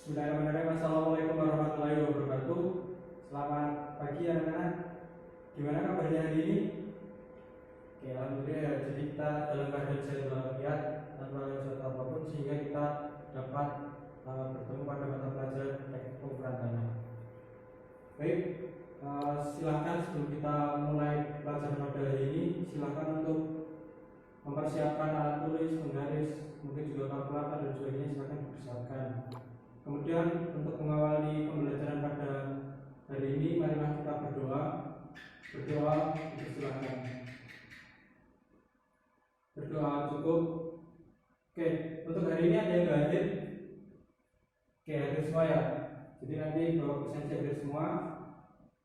Bismillahirrahmanirrahim. Assalamualaikum warahmatullahi wabarakatuh. Selamat pagi anak-anak. Gimana kabarnya hari ini? Oke, alhamdulillah ya. Jadi kita dalam keadaan sehat walafiat tanpa suatu apapun sehingga kita dapat bertemu pada mata pelajaran teknik pengukuran tanah. Baik, silakan sebelum kita mulai pelajaran pada hari ini, silakan untuk mempersiapkan alat tulis, penggaris, mungkin juga kalkulator dan sebagainya, silakan dipersiapkan. Kemudian untuk mengawali pembelajaran pada hari ini, marilah kita berdoa. Dipersilakan. Berdoa cukup. Oke, untuk hari ini ada yang nggak hadir? Oke, hadir semua ya. Jadi nanti bawa presensi hadir semua.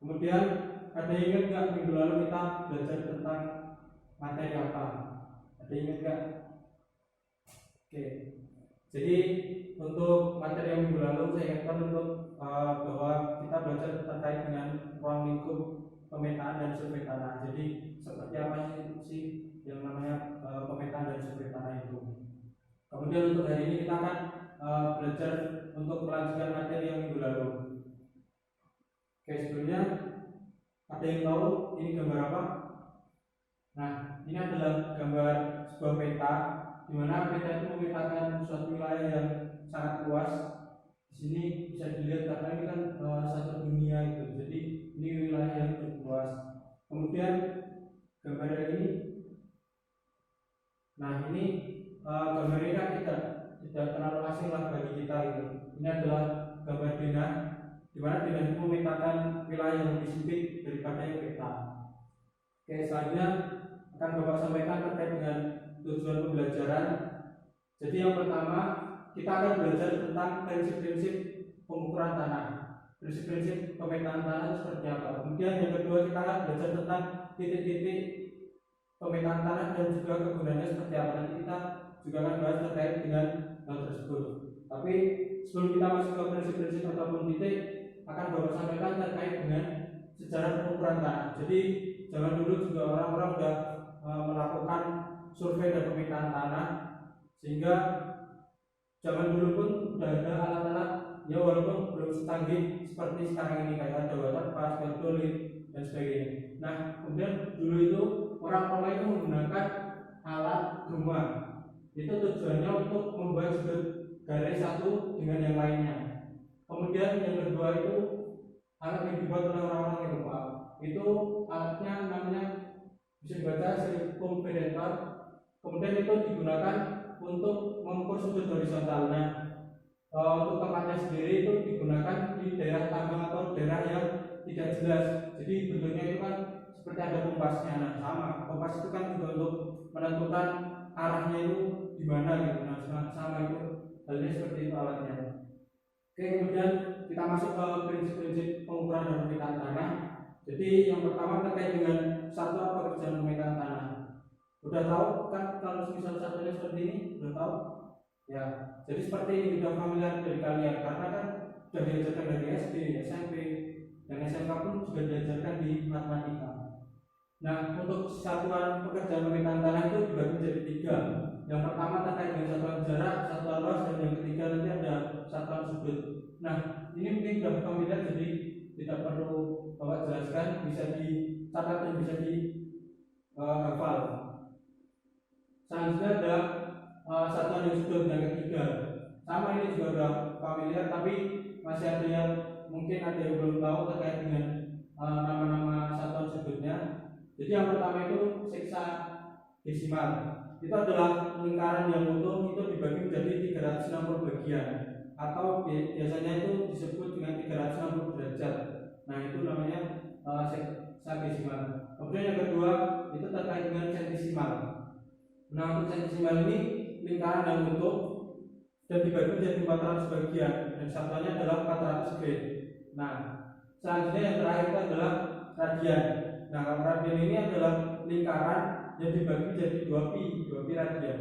Kemudian ada yang ingat nggak minggu lalu kita belajar tentang materi apa? Ada yang ingat nggak? Oke. Jadi untuk materi yang minggu lalu saya ingatkan untuk bahwa kita belajar terkait dengan ruang lingkup pemetaan dan survei tanah. Jadi seperti apa sih yang namanya pemetaan dan survei tanah itu. Kemudian untuk hari ini kita akan belajar untuk melanjutkan materi yang minggu lalu. Oke, sebelumnya ada yang tahu ini gambar apa? Nah, ini adalah gambar sebuah peta, di mana peta itu memetakan suatu wilayah yang sangat luas. Di sini bisa dilihat karena ini kan satu dunia itu, jadi ini wilayah yang cukup luas. Kemudian gambar yang ini, nah ini gambar ini kan tidak terlalu asing lah bagi kita itu. Ini adalah gambar denah, di mana denah itu memetakan wilayah yang lebih sempit daripada yang peta. Oke, selanjutnya akan Bapak sampaikan terkait dengan tujuan pembelajaran. Jadi yang pertama, kita akan belajar tentang prinsip-prinsip pengukuran tanah, prinsip-prinsip pemetaan tanah seperti apa. Kemudian yang kedua, kita akan belajar tentang titik-titik pemetaan tanah dan juga kegunaannya seperti apa. Nanti kita juga akan bahas terkait dengan hal tersebut. Tapi sebelum kita masuk ke prinsip-prinsip ataupun titik, akan Bapak sampaikan terkait dengan sejarah pengukuran tanah. Jadi zaman dulu juga orang-orang sudah melakukan survei dan pemetaan tanah, sehingga zaman dulu pun sudah ada alat-alat ya walaupun belum secanggih seperti sekarang ini, kayak ada waterpas, berdolit dan sebagainya. Nah, kemudian dulu itu orang-orang itu menggunakan alat gema. Itu tujuannya untuk membuat sudut garis satu dengan yang lainnya. Kemudian yang kedua itu alat yang dibuat oleh orang-orang Eropa. Itu alatnya namanya bisa dibaca sirkumferentor. Kemudian itu digunakan untuk mengukur sudut horizontal. Nah, untuk tempatnya sendiri itu digunakan di daerah tambang atau daerah yang tidak jelas. Jadi bentuknya itu kan seperti ada kompasnya. Nah, sama kompas itu kan juga untuk menentukan arahnya itu di mana gitu. Nah, sama itu halnya seperti itu alatnya. Oke, kemudian kita masuk ke prinsip-prinsip pengukuran dan pemetaan tanah. Jadi yang pertama terkait dengan satuan pekerjaan pemetaan tanah. Udah tahu kan kalau misal satunya seperti ini, udah tahu? Ya, jadi seperti ini sudah familiar dari kalian karena kan sudah diajarkan dari SD, SMP, dan SMK pun juga diajarkan di matematika. Nah, untuk satuan pekerjaan pemetaan tanah itu dibagi menjadi tiga. Yang pertama terkait dengan satuan jarak, satuan luas, dan yang ketiga nanti ada satuan sudut. Nah, ini mungkin sudah familiar, jadi tidak perlu Bapak jelaskan, bisa dicatat dan bisa dihafal. Selanjutnya ada satuan yang sudut yang ketiga. Sama, ini juga sudah familiar, tapi masih ada yang mungkin ada yang belum tahu terkait dengan nama-nama satuan sudutnya. Jadi yang pertama itu hexadesimal. Itu adalah lingkaran yang utuh, itu dibagi menjadi 360 bagian, atau biasanya itu disebut dengan 360 derajat. Nah, itu namanya hexadesimal. Kemudian yang kedua itu terkait dengan sentesimal. Nah, untuk sentesimal ini lingkaran yang utuh dan dibagi menjadi 400 bagian dan satuannya adalah 400 grade. Nah, selanjutnya yang terakhir itu adalah radian. Nah, kalau radian ini adalah lingkaran yang dibagi menjadi 2pi radian.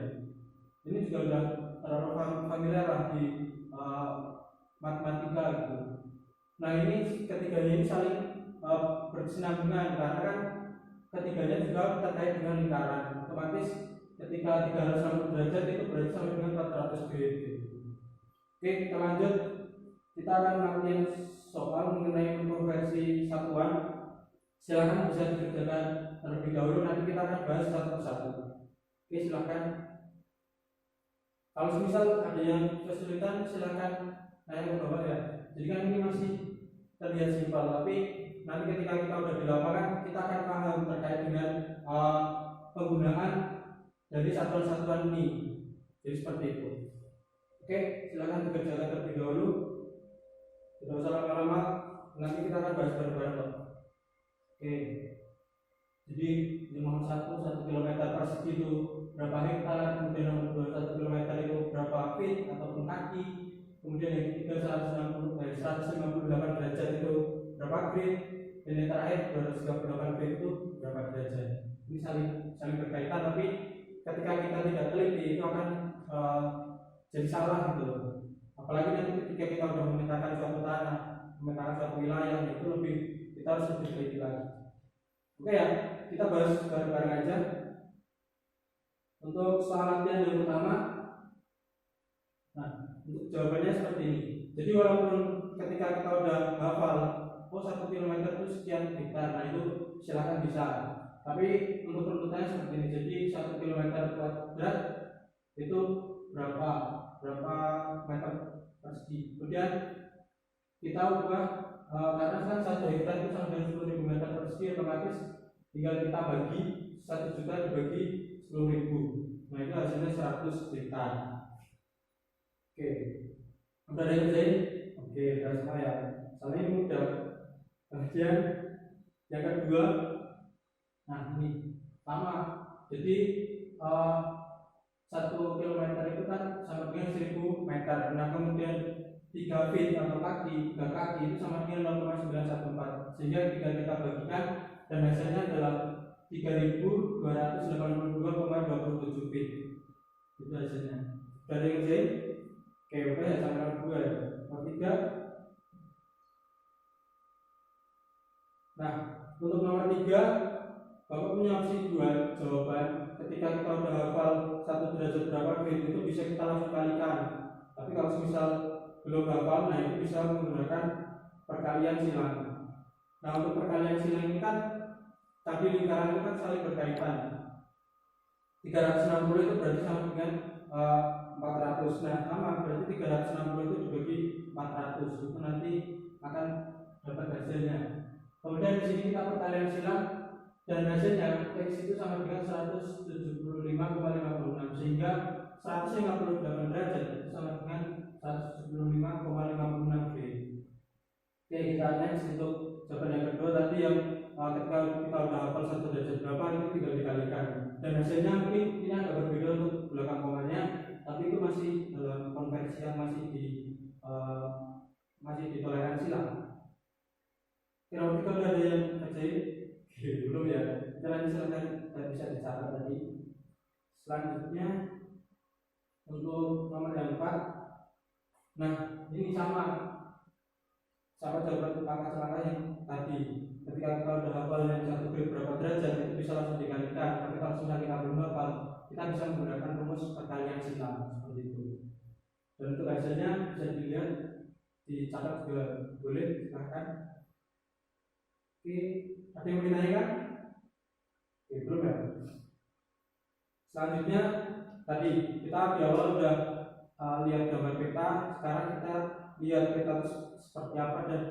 Ini juga sudah terlalu familiar lah di matematika gitu. Nah, ini ketiganya ini saling berkesinambungan karena kan ketiganya juga terkait dengan lingkaran. Otomatis ketika 360 derajat itu berarti sama dengan 400 grade. Oke, kita lanjut. kita akan latihan soal mengenai kontroversi satuan. Silakan bisa dikerjakan terlebih dahulu, nanti kita akan bahas satu persatu. Oke, silakan. Kalau misal ada yang kesulitan, silakan nanya ke Bapak ya. Jadi kan ini masih terlihat simpel, tapi nanti ketika kita udah di lapangan, kita akan paham terkait dengan penggunaan dari satuan-satuan ini. Jadi seperti itu. Oke, silakan dikerjakan terlebih dahulu. Tidak usah lama-lama, nanti kita akan bahas bareng-bareng. Oke, jadi nomor 1 km persegi itu berapa hektar, kemudian nomor 2 1 km itu berapa feet ataupun kaki, kemudian yang ketiga 158 derajat itu berapa grid, dan yang terakhir 238 grid itu berapa derajat. Ini saling berkaitan, tapi ketika kita tidak teliti itu akan jadi salah gitu loh. Apalagi nanti ketika kita sudah memetakan suatu tanah, memetakan suatu wilayah, itu lebih kita harus lebih teliti lagi. Oke ya, kita bahas bareng-bareng aja. Untuk soal latihan yang pertama, nah untuk jawabannya seperti ini. Jadi walaupun ketika kita udah hafal, 1 km itu sekian hektar, nah itu silakan bisa. Tapi untuk runtutannya seperti ini. Jadi 1 km kuadrat itu berapa meter persegi. Kemudian kita ubah karena kan 1 hektar itu sama dengan 10.000 meter persegi, otomatis tinggal kita bagi 1 juta dibagi 10.000. Nah itu hasilnya 100 hektar. Oke, udah ada yang kerjain? Oke, udah semua ya. Soalnya ini mudah. Kemudian yang kedua, nah ini sama. Jadi 1 km itu kan sama dengan 1000 meter. Nah kemudian 3 feet atau kaki itu sama dengan 0,914. Sehingga jika kita bagikan dan hasilnya adalah 3.282,27 feet. Itu hasilnya. Dari yang lain, oke udah ya sampai nomor 2 ya. Nomor 3. Nah untuk nomor 3 Bapak punya opsi 2 jawaban. Ketika kita udah hafal 1 derajat berapa grid itu bisa kita langsung kalikan. Tapi kalau misal belum hafal, nah itu bisa menggunakan perkalian silang. Nah untuk perkalian silang ini kan tadi lingkaran itu kan saling berkaitan. 360 itu berarti sama dengan 400. Nah sama berarti 360 itu dibagi 400 itu nanti akan dapat hasilnya. Kemudian di sini kita perkalian silang dan hasilnya X itu sama dengan 175,56 sehingga 158 derajat itu sama dengan 175,56 G. Oke, kita next untuk jawaban yang kedua tadi yang ketika kita udah hafal 1 derajat berapa itu tinggal dikalikan dan hasilnya mungkin ini agak berbeda untuk belakang komanya, tapi itu masih dalam konversi yang masih ditoleransi lah. Kira-kira kita udah ada yang kerjain? Belum ya, kita silakan bisa dicatat tadi. Selanjutnya untuk nomor yang 4, nah ini sama jawaban angka-angka yang tadi. Ketika kita udah hafal yang 1 grid berapa derajat itu bisa langsung dikalikan. Tapi kalau sudah kita belum hafal, kita bisa menggunakan rumus perkalian silang seperti itu. Dan untuk hasilnya bisa dilihat, dicatat juga boleh, silakan. Oke, ada yang mau ditanyakan? Oke, belum ya? Selanjutnya tadi kita di awal sudah lihat gambar peta. Sekarang kita lihat peta seperti apa dan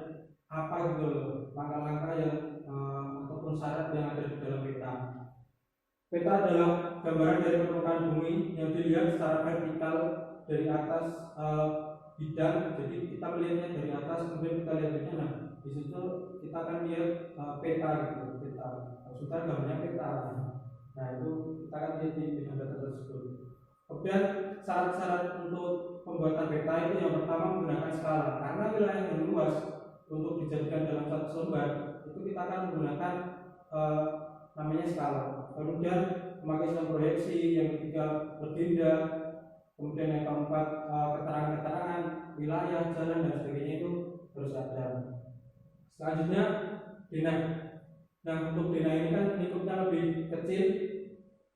apa gitu langkah-langkah yang ataupun syarat yang ada di dalam peta. Peta adalah gambaran dari permukaan bumi yang dilihat secara vertikal dari atas bidang. Jadi kita melihatnya dari atas, kemudian kita lihat bidang. Nah, di situ kita akan lihat peta gitu, peta. Maksudnya gambarnya peta. Nah itu kita akan lihat di bidang data tersebut. Kemudian syarat-syarat untuk pembuatan peta itu yang pertama menggunakan skala. Karena wilayah yang luas untuk dijadikan dalam satu lembar itu kita akan menggunakan namanya skala. Kemudian memakai sistem proyeksi, yang ketiga legenda, kemudian yang keempat keterangan-keterangan wilayah, jalan dan sebagainya itu harus ada. Selanjutnya dina. Nah untuk dina ini kan lingkupnya lebih kecil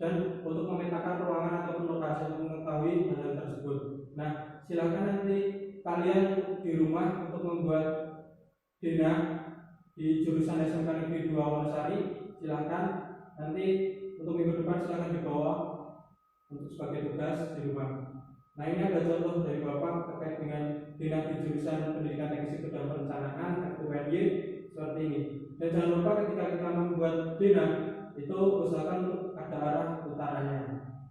dan untuk memetakan ruangan ataupun lokasi untuk mengetahui hal tersebut. Nah silakan nanti kalian di rumah untuk membuat denah di jurusan SMK Negeri 2 Wonosari, silakan nanti untuk minggu depan silakan dibawa untuk sebagai tugas di rumah. Nah, ini ada contoh dari Bapak terkait dengan denah di jurusan Pendidikan Teknik Sipil dan Perencanaan (FUPNY) seperti ini. Dan jangan lupa ketika kita membuat denah itu usahakan untuk ada arah utaranya.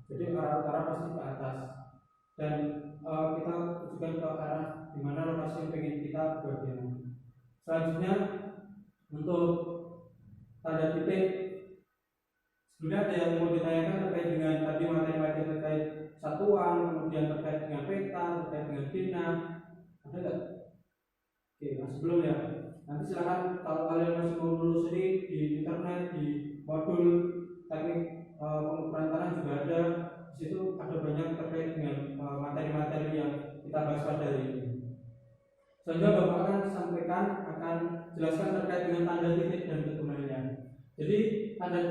Jadi arah utara pasti ke atas. Dan kita tujukan ke arah di mana lokasi yang ingin kita buat denah. Selanjutnya untuk tanda titik, sebenarnya ada yang mau ditanyakan terkait dengan tadi materi-materi terkait satuan, kemudian terkait dengan peta, terkait dengan denah, ada nggak? Oke, nah sebelumnya nanti silakan kalau kalian masih mau menelusuri di internet, di modul teknik pengukuran tanah juga ada. Di situ ada banyak terkait dengan materi-materi yang kita bahas pada hari ini. Selanjutnya Bapak akan sampaikan, akan jelaskan terkait dengan tanda titik dan kegunaannya. Jadi tanda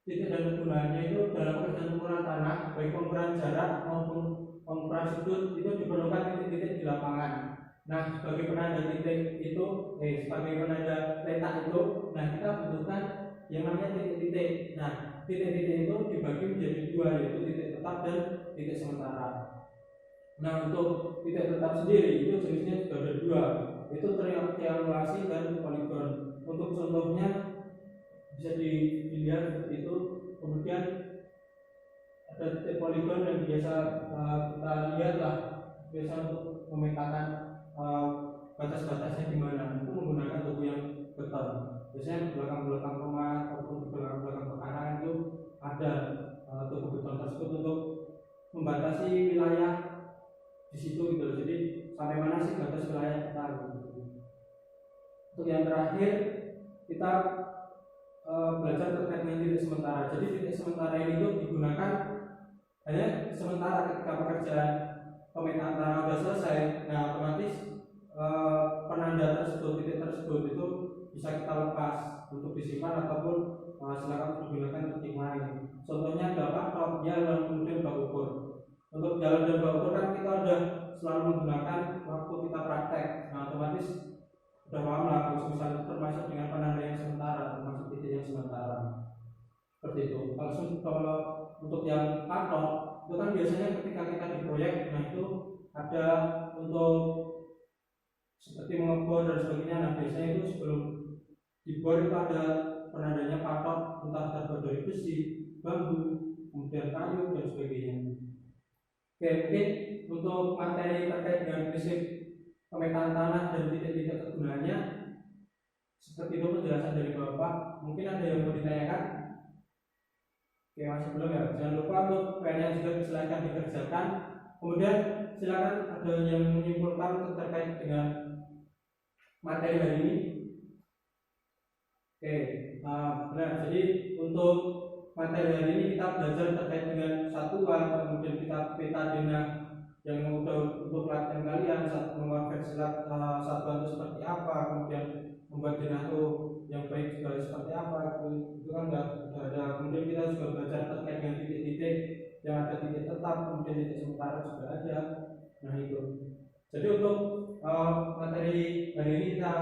titik dan kegunaannya itu dalam pekerjaan pengukuran tanah, baik pengukuran jarak maupun pengukuran sudut itu diperlukan titik-titik di lapangan. Nah, sebagai penanda titik itu, sebagai penanda letak itu, nah kita butuhkan yang namanya titik-titik. Nah, titik-titik itu dibagi menjadi dua, yaitu titik tetap dan titik sementara. Nah, untuk titik tetap sendiri itu jenisnya juga ada dua, itu triangulasi dan poligon. Untuk contohnya bisa dilihat seperti itu. Kemudian ada titik poligon yang biasa kita lihat lah, biasa untuk memetakan batas-batasnya di mana. Itu menggunakan tubuh yang beton. Biasanya di belakang-belakang rumah ataupun di belakang-belakang pekarangan itu ada tubuh beton tersebut untuk membatasi wilayah di situ gitu. Jadi sampai mana sih batas wilayah kita gitu. Untuk yang terakhir kita belajar terkait dengan titik sementara. Jadi titik sementara ini tuh digunakan hanya sementara ketika pekerjaan pemetaan tanah sudah selesai. Nah, otomatis penanda tersebut, titik tersebut itu bisa kita lepas untuk disimpan ataupun silakan digunakan titik lain. Contohnya ada patok, jalan, kemudian bak ukur. Untuk jalan dan bak ukur kan kita udah selalu menggunakan waktu kita praktek. Nah, otomatis udah paham lah misalnya termasuk dengan penanda yang sementara, termasuk titik yang sementara. Seperti itu. Kalau untuk yang patok itu kan biasanya ketika kita di proyek, nah itu ada untuk seperti mengebor dan sebagainya. Nah, biasanya itu sebelum dibor itu ada penandanya patok, entah terbuat dari besi, bambu, kemudian kayu dan sebagainya. Oke, mungkin untuk materi terkait dengan prinsip pemetaan tanah dan titik-titik kegunaannya seperti itu penjelasan dari Bapak. Mungkin ada yang mau ditanyakan? Oke, masih belum ya. Jangan lupa untuk PR-nya juga silakan dikerjakan. Kemudian silakan ada yang menyimpulkan terkait dengan materi hari ini. Oke, benar. Jadi untuk materi hari ini kita belajar terkait dengan satuan, kemudian kita peta denah yang untuk pelatihan kalian saat membuat versi satuan itu seperti apa, kemudian membuat denah itu yang baik juga seperti apa, itu kan udah ada. Kemudian kita juga belajar terkait dengan titik-titik yang ada titik tetap, kemudian titik sementara juga ada. Nah itu. Jadi untuk materi hari ini kita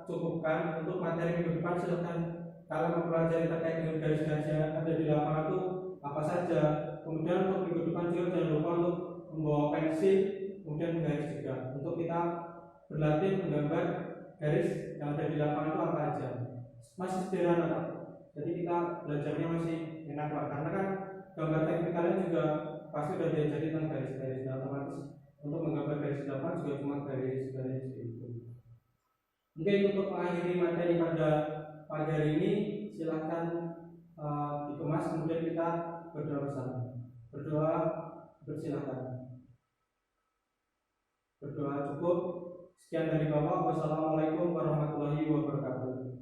cukupkan. Untuk materi minggu depan silahkan kalian mempelajari terkait dengan garis-garis yang ada di lapangan itu apa saja. Kemudian untuk minggu depan juga jangan lupa untuk membawa pensil, kemudian menggaris juga. Untuk kita berlatih menggambar garis yang ada di lapangan itu apa aja. Masih sederhana Pak. Jadi kita belajarnya masih enak lah, karena kan gambar teknik kalian juga pasti sudah diajari tentang garis-garis. Nah, otomatis untuk menggambar garis lapangan juga cuma garis-garis itu. Mungkin untuk mengakhiri materi pada pagi hari ini silahkan dikemas, kemudian kita berdoa bersama. Berdoa, bersilakan. Berdoa cukup. Sekian dari Bapak. Wassalamualaikum warahmatullahi wabarakatuh.